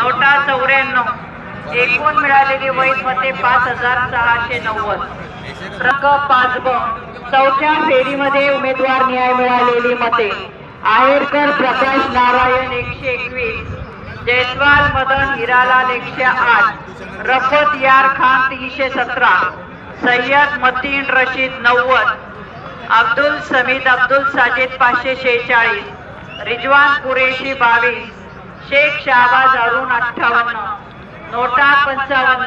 नोटा 94, एकूण मिळालेली वैध मते 5690. रंग 5ब, चौथ्या फेरीमध्ये उमेदवार न्याय मिळालेली मते: आहेरकर प्रकाश नारायण 121, जयस्वाल मदन हिरालाल 108, रफत यार खान 317, सय्यद मतीन रशीद 90, अब्दुल समीद अब्दुल साजिद 546, रिजवान कुरेशी 22, शेख शाहबाज अरुण 58. नोटा 55,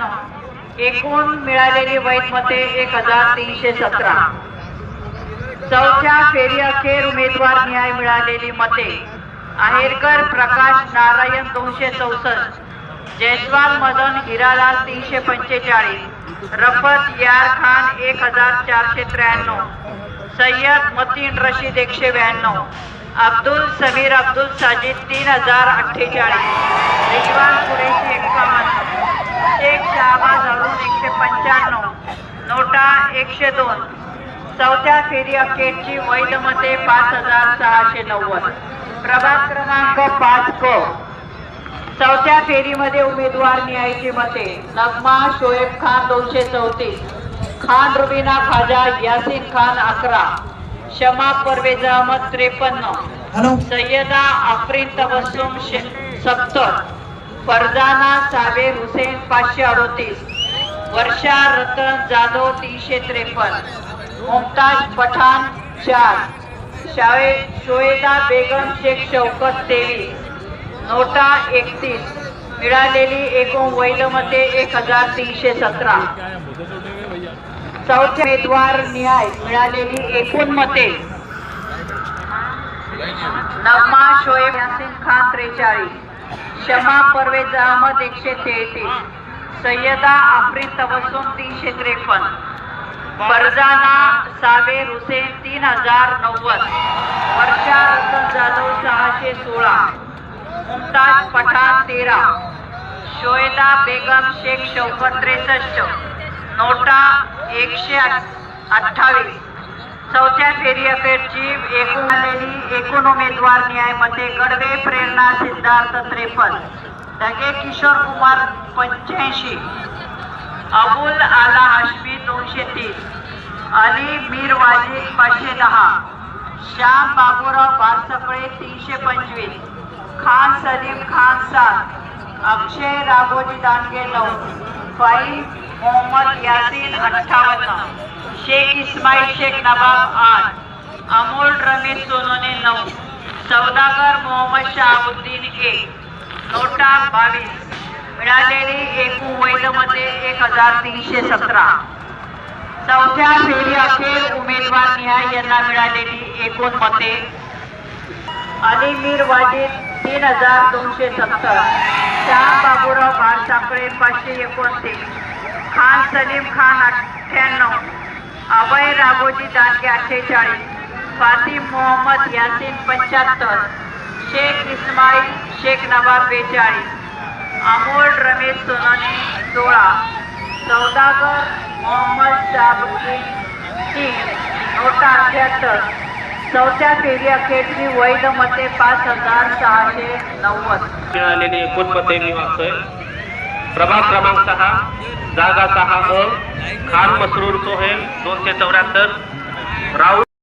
एकूण मिळालेली वैध मते 1317. चौथ्या फेरी अखेर उमेदवार न्याय मिळालेली मते: आहेरकर प्रकाश नारायण 264, जयस्वाल मदन हिरालाल 345, रफत यार खान 1493, सय्यद मतीन रशीद 192, अब्दुल समीर अब्दुल साजिद 3048, रिजवान कुरेशी 51, शेख शाहबाज अरुण 195. नोटा 102. चौथ्या फेरी अखेरची वैध मते 5690. प्रभाग क्रमांक 5क, चौथ्या फेरीमध्ये उमेदवार न्यायाची मते: नगमा शोएब खान 234, खान रुबीना खाजा यासीन खान 11, शमा परवेज अहमद 53, सैयदा आफरीन तबस्सुम 70, फरजाना साबेर हुसेन 538, वर्षा रतन जाधव 353, मुमताज पठाण 4, शोएदा बेगम शेख शौकत 23. नोटा 31. मिळालेली एकूण वैध मते 1317. चौथ्या उमेदवार न्याय मिळालेली एकूण मते: नगमा शोएब यासीन खान 43, शमा परवेज अहमद 133, सैयदा आफरीन तबस्सुम 353, फरजाना साबेर हुसेन 3090, वर्षा रतन जाधव 616, मुमताज पठाण 13, शोएदा बेगम शेख शौकत 63. नोटा 128. चौथ्या फेरी अखेरची एकूण उमेदवार न्याय मते: गडवे प्रेरणा सिद्धार्थ 53, ढगे किशोर कुमार 85, अबुल आला हाशमी 230, अली मीर वाजिद 510, श्याम बाबूराव बारसपळे 325, खान सलीम खान 7, अक्षय राघोजी दांडगे 9, फाइल मोहम्मद यासीन 58, शेख इस्माइल शेख नवाब 8, अमोल रमेश सोनोने 9, सौदागर मोहम्मद शहाबुद्दीन 1. नोटा 22. मिळालेली एकूण वैध मते 1317. चौथ्या फेरी अखेर उमेदवार न्याय यांना मिळालेली एकूण मते: अली मीर वाजिद 3270, श्याम बाबूराव बारसापळे 529, खान सलीम खान 98, अभय राघोजी दांडगे 48, फातिम मोहम्मद यासीन 75, शेख इस्माइल शेख नवाब 42, अमोल रमेश सोनाने 16, सौदागर मोहम्मद शहाबुद्दीन 3. नोटा 78. चौथ्या फेरी अखेरची वैध मते 5690. मिळालेली एकूण मते मी वाचतोय. प्रभाग क्रमांक 6, जागा 6 अ, खान मसरूर सोहेल 274, राहुल